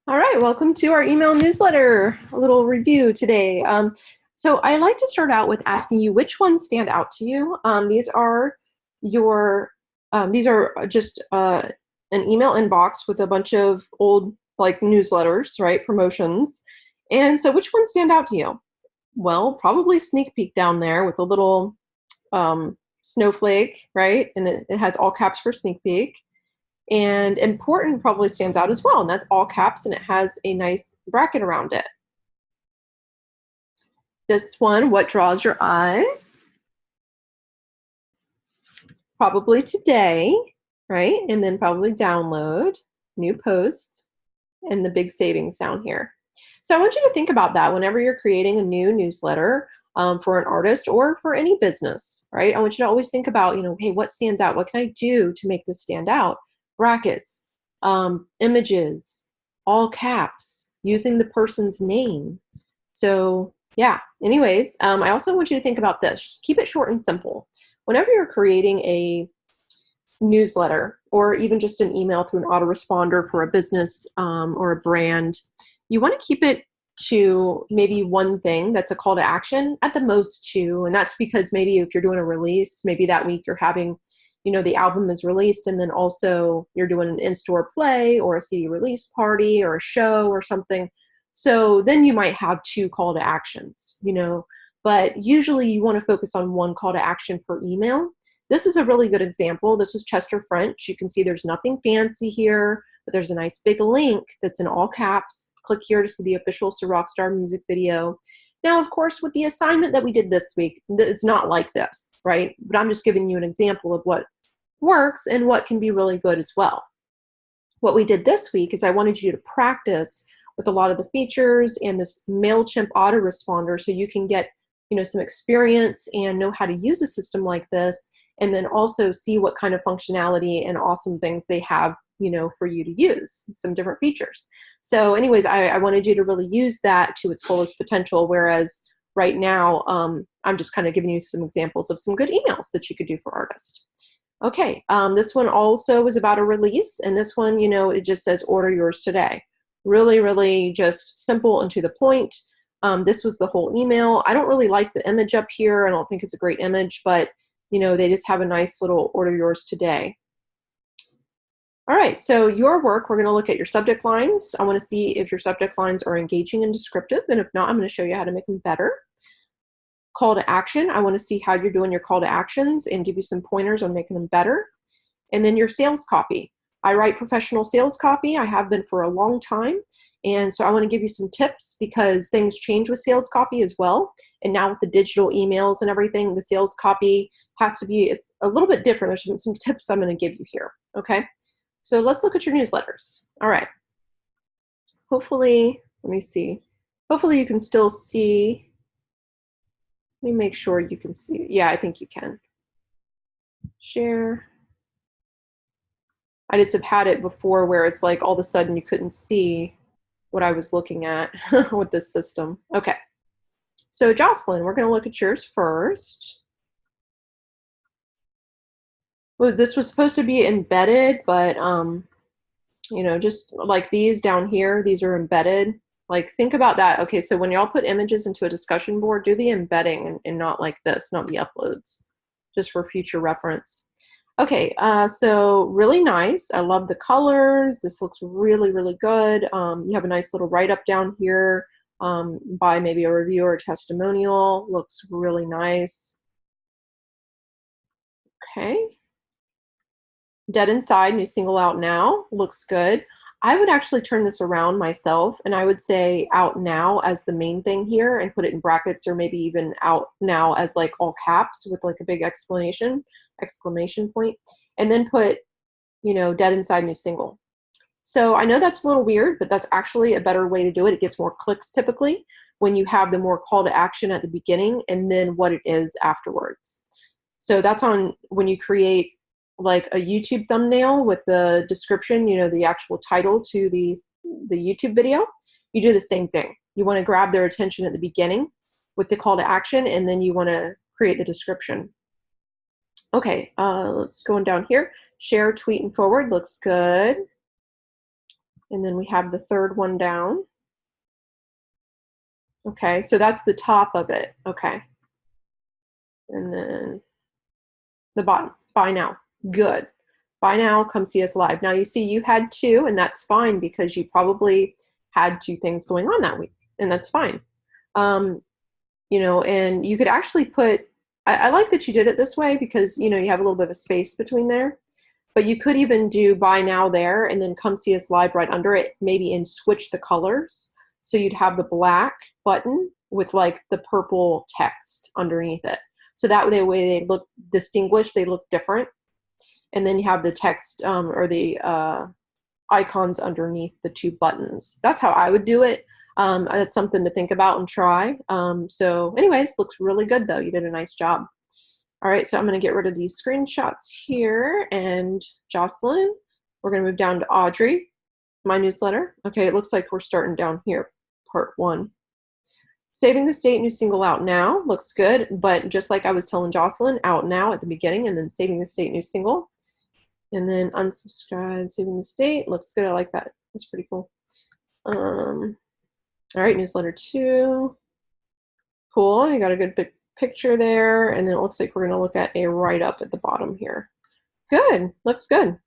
All right, welcome to our email newsletter. A little review today. So I like to start out with asking you which ones stand out to you. These are your, these are just an email inbox with a bunch of old like newsletters, right? Promotions. And so which ones stand out to you? Well, probably Sneak Peek down there with a little snowflake, right? And it has all caps for Sneak Peek. And important probably stands out as well, and that's all caps, and it has a nice bracket around it. This one, what draws your eye? Probably today, right? And then probably download, new posts, and the big savings down here. So I want you to think about that whenever you're creating a new newsletter for an artist or for any business, right? I want you to always think about, hey, what stands out? What can I do to make this stand out? Brackets, images, all caps, using the person's name. So yeah, anyways, I also want you to think about this. Keep it short and simple. Whenever you're creating a newsletter or even just an email through an autoresponder for a business or a brand, you want to keep it to maybe one thing that's a call to action, at the most two. And that's because maybe if you're doing a release, maybe that week you're having, the album is released, and then also you're doing an in-store play or a CD release party or a show or something. So then you might have two call to actions, but usually you want to focus on one call to action per email. This is a really good example. This is Chester French. You can see there's nothing fancy here, but there's a nice big link that's in all caps. Click here to see the official Sir Rockstar music video. Now, of course, with the assignment that we did this week, it's not like this, right? But I'm just giving you an example of what works and what can be really good as well. What we did this week is I wanted you to practice with a lot of the features and this MailChimp autoresponder so you can get some experience and know how to use a system like this, and then also see what kind of functionality and awesome things they have for you to use, some different features. So anyways, I wanted you to really use that to its fullest potential, whereas right now I'm just kind of giving you some examples of some good emails that you could do for artists. Okay, this one also was about a release, and this one, it just says order yours today. Really, really just simple and to the point. This was the whole email. I don't really like the image up here. I don't think it's a great image, but they just have a nice little order yours today. All right, so your work, we're gonna look at your subject lines. I wanna see if your subject lines are engaging and descriptive, and if not, I'm gonna show you how to make them better. Call to action, I wanna see how you're doing your call to actions and give you some pointers on making them better. And then your sales copy. I write professional sales copy. I have been for a long time. And so I want to give you some tips because things change with sales copy as well. And now with the digital emails and everything, the sales copy has to be a little bit different. There's some tips I'm going to give you here. Okay. So let's look at your newsletters. All right. Hopefully, let me see. Hopefully you can still see. Let me make sure you can see. Yeah, I think you can. Share. I just have had it before where it's like all of a sudden you couldn't see what I was looking at with this system. Okay, so Jocelyn, we're going to look at yours first. Well, this was supposed to be embedded, but just like these down here, these are embedded. Like, think about that. Okay, so when y'all put images into a discussion board, do the embedding and not like this, not the uploads, just for future reference. Okay, so really nice. I love the colors. This looks really, really good. You have a nice little write-up down here by maybe a review or a testimonial. Looks really nice. Okay. Dead Inside, new single out now. Looks good. I would actually turn this around myself, and I would say out now as the main thing here and put it in brackets, or maybe even out now as like all caps with like a big exclamation point, and then put, Dead Inside, new single. So I know that's a little weird, but that's actually a better way to do it. It gets more clicks typically when you have the more call to action at the beginning and then what it is afterwards. So that's on when you create like a YouTube thumbnail with the description, the actual title to the YouTube video, you do the same thing. You want to grab their attention at the beginning with the call to action, and then you want to create the description. Okay, let's go on down here. Share, tweet, and forward looks good. And then we have the third one down. Okay, so that's the top of it. Okay. And then the bottom, buy now. Good. Buy now, come see us live. Now you see you had two, and that's fine because you probably had two things going on that week, and that's fine. You know, and you could actually put, I like that you did it this way because, you know, you have a little bit of a space between there, but you could even do buy now there and then come see us live right under it, maybe, and switch the colors. So you'd have the black button with like the purple text underneath it. So that way they look distinguished, they look different. And then you have the text or the icons underneath the two buttons. That's how I would do it. That's something to think about and try. So anyways, looks really good though. You did a nice job. All right, so I'm going to get rid of these screenshots here. And Jocelyn, we're going to move down to Audrey, my newsletter. Okay, it looks like we're starting down here, part 1. Saving the State, new single out now. Looks good, but just like I was telling Jocelyn, out now at the beginning, and then Saving the State, new single. And then unsubscribe, Saving the State. Looks good. I like that. That's pretty cool. All right, newsletter 2. Cool. You got a good big picture there. And then it looks like we're going to look at a write-up at the bottom here. Good. Looks good.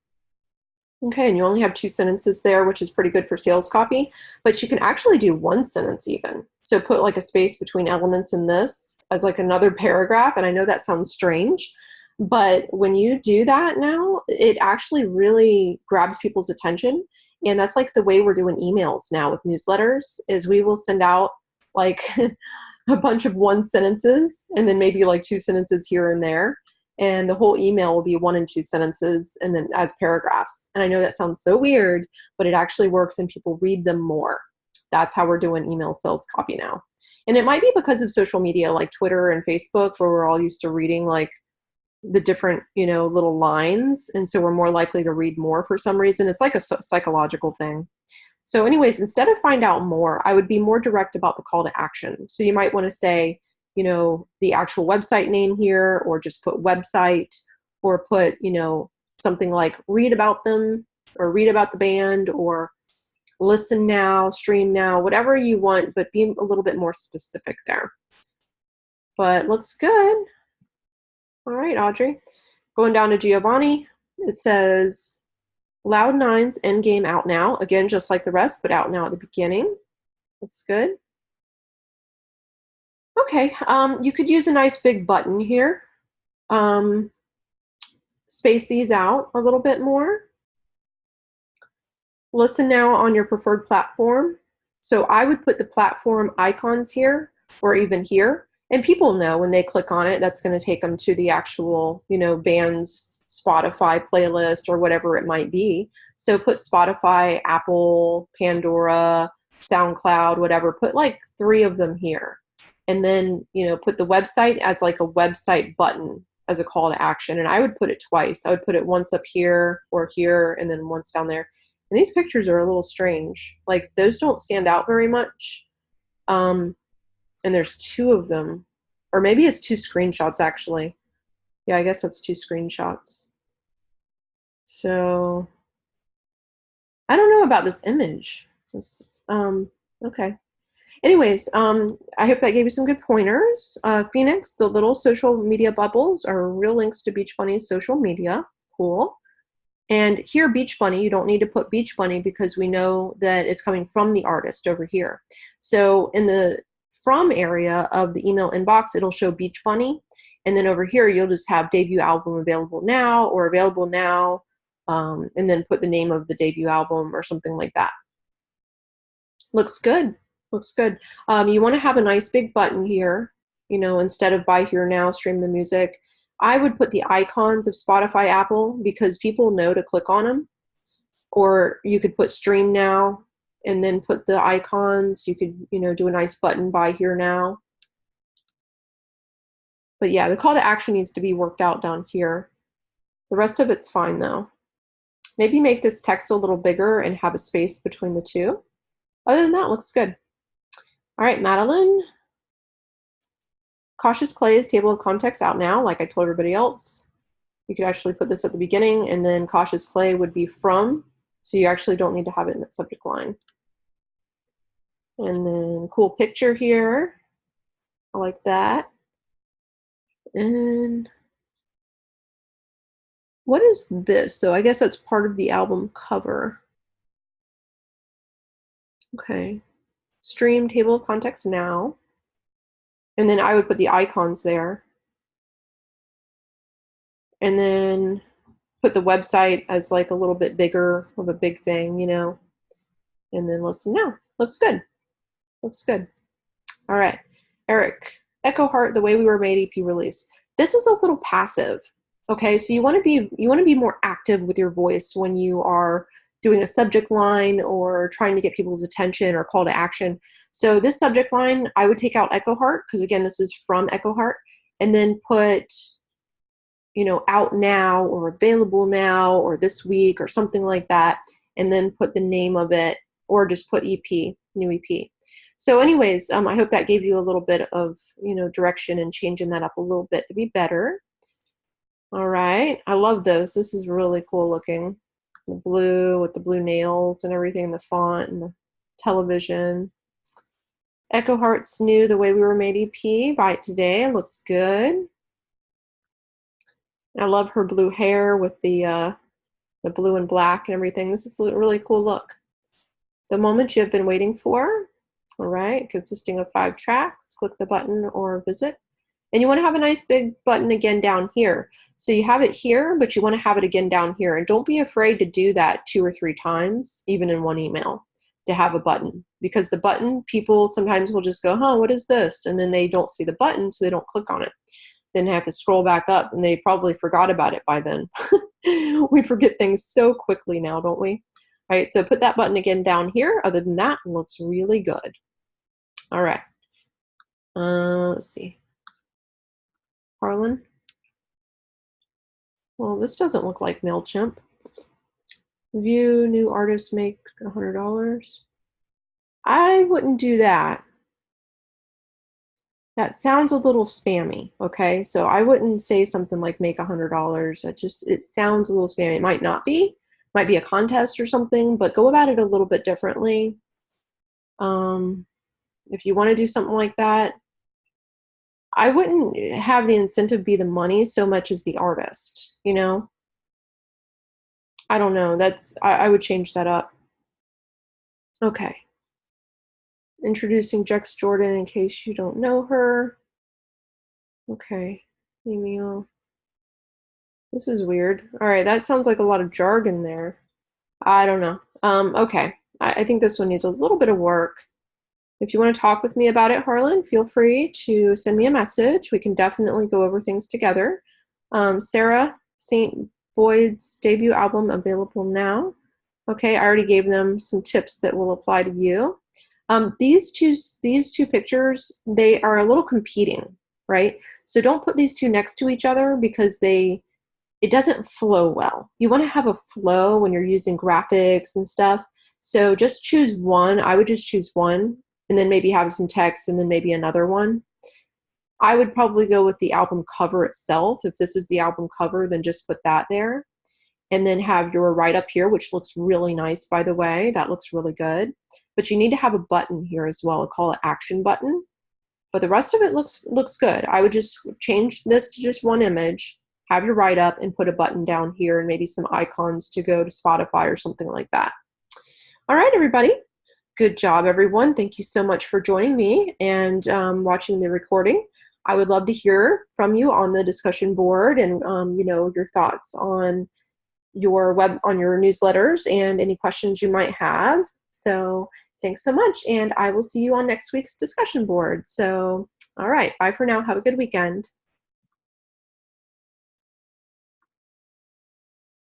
Okay, and you only have 2 sentences there, which is pretty good for sales copy, but you can actually do 1 sentence even. So put like a space between elements in this as like another paragraph, and I know that sounds strange, but when you do that now, it actually really grabs people's attention, and that's like the way we're doing emails now with newsletters, is we will send out like a bunch of 1 sentences, and then maybe like 2 sentences here and there. And the whole email will be 1 and 2 sentences and then as paragraphs. And I know that sounds so weird, but it actually works and people read them more. That's how we're doing email sales copy now. And it might be because of social media like Twitter and Facebook, where we're all used to reading like the different, you know, little lines. And so we're more likely to read more for some reason. It's like a psychological thing. So anyways, instead of find out more, I would be more direct about the call to action. So you might want to say, you know, the actual website name here, or just put website, or put, you know, something like read about them, or read about the band, or listen now, stream now, whatever you want, but be a little bit more specific there. But looks good. All right, Audrey. Going down to Giovanni, it says Loud9's Endgame out now. Again, just like the rest, but out now at the beginning. Looks good. Okay, you could use a nice big button here. Space these out a little bit more. Listen now on your preferred platform. So I would put the platform icons here, or even here, and people know when they click on it, that's going to take them to the actual, you know, band's Spotify playlist or whatever it might be. So put Spotify, Apple, Pandora, SoundCloud, whatever. Put like 3 of them here. And then, you know, put the website as like a website button as a call to action. And I would put it twice. I would put it once up here or here, and then once down there. And these pictures are a little strange. Like those don't stand out very much. And there's 2 of them, or maybe it's 2 screenshots actually. Yeah, I guess that's 2 screenshots. So I don't know about this image. Okay. Anyways, I hope that gave you some good pointers. Phoenix, the little social media bubbles are real links to Beach Bunny's social media. Cool. And here, Beach Bunny, you don't need to put Beach Bunny because we know that it's coming from the artist over here. So in the from area of the email inbox, it'll show Beach Bunny. And then over here, you'll just have debut album available now, or available now, and then put the name of the debut album or something like that. Looks good. Looks good. You want to have a nice big button here, you know, instead of buy here now, stream the music. I would put the icons of Spotify, Apple, because people know to click on them. Or you could put stream now and then put the icons. You could, you know, do a nice button, buy here now. But yeah, the call to action needs to be worked out down here. The rest of it's fine though. Maybe make this text a little bigger and have a space between the 2. Other than that, looks good. All right, Madeline. Cautious Clay's table of context out now, like I told everybody else. You could actually put this at the beginning, and then Cautious Clay would be from So you actually don't need to have it in that subject line. And then cool picture here. I like that. And what is this? So I guess that's part of the album cover. Okay. Stream table of contents now. And then I would put the icons there. And then put the website as like a little bit bigger of a big thing, you know. And then listen now. Looks good. Looks good. All right. Eric, Echo Heart, The Way We Were Made EP release. This is a little passive. Okay, so you want to be more active with your voice when you are doing a subject line or trying to get people's attention or call to action. So this subject line, I would take out Echo Heart, because again, this is from Echo Heart, and then put, you know, out now or available now or this week or something like that, and then put the name of it, or just put EP, new EP. So anyways, I hope that gave you a little bit of, you know, direction and changing that up a little bit to be better. All right, I love those. This is really cool looking. The blue with the blue nails and everything, the font and the television. Echo Heart's new The Way We Were Made EP. Buy it today. Looks good. I love her blue hair with the blue and black and everything. This is a really cool look. The Moment You Have Been Waiting For. All right, consisting of 5 tracks. Click the button or visit. And you want to have a nice big button again down here. So you have it here, but you want to have it again down here. And don't be afraid to do that 2 or 3 times, even in one email, to have a button. Because the button, people sometimes will just go, huh, what is this? And then they don't see the button, so they don't click on it. Then they have to scroll back up, and they probably forgot about it by then. We forget things so quickly now, don't we? All right, so put that button again down here. Other than that, it looks really good. All right. Let's see. Harlan. Well, this doesn't look like MailChimp. View new artists make $100. I wouldn't do that. That sounds a little spammy, okay? So I wouldn't say something like make $100. It sounds a little spammy. It might not be. Might be a contest or something, but go about it a little bit differently. If you want to do something like that, I wouldn't have the incentive be the money so much as the artist, you know? I don't know. I would change that up. Okay. Introducing Jex Jordan in case you don't know her. Okay. Email. This is weird. All right, that sounds like a lot of jargon there. I don't know. Okay. I think this one needs a little bit of work. If you want to talk with me about it, Harlan, feel free to send me a message. We can definitely go over things together. Sarah, St. Boyd's debut album available now. Okay, I already gave them some tips that will apply to you. These two pictures, they are a little competing, right? So don't put these two next to each other because it doesn't flow well. You want to have a flow when you're using graphics and stuff. So just choose one. I would just choose one, and then maybe have some text, and then maybe another one. I would probably go with the album cover itself. If this is the album cover, then just put that there. And then have your write-up here, which looks really nice, by the way. That looks really good. But you need to have a button here as well, a call to action button. But the rest of it looks good. I would just change this to just one image, have your write-up, and put a button down here and maybe some icons to go to Spotify or something like that. All right, everybody. Good job, everyone. Thank you so much for joining me and watching the recording. I would love to hear from you on the discussion board and you know, your thoughts on your newsletters and any questions you might have. So thanks so much, and I will see you on next week's discussion board. So all right, bye for now. Have a good weekend.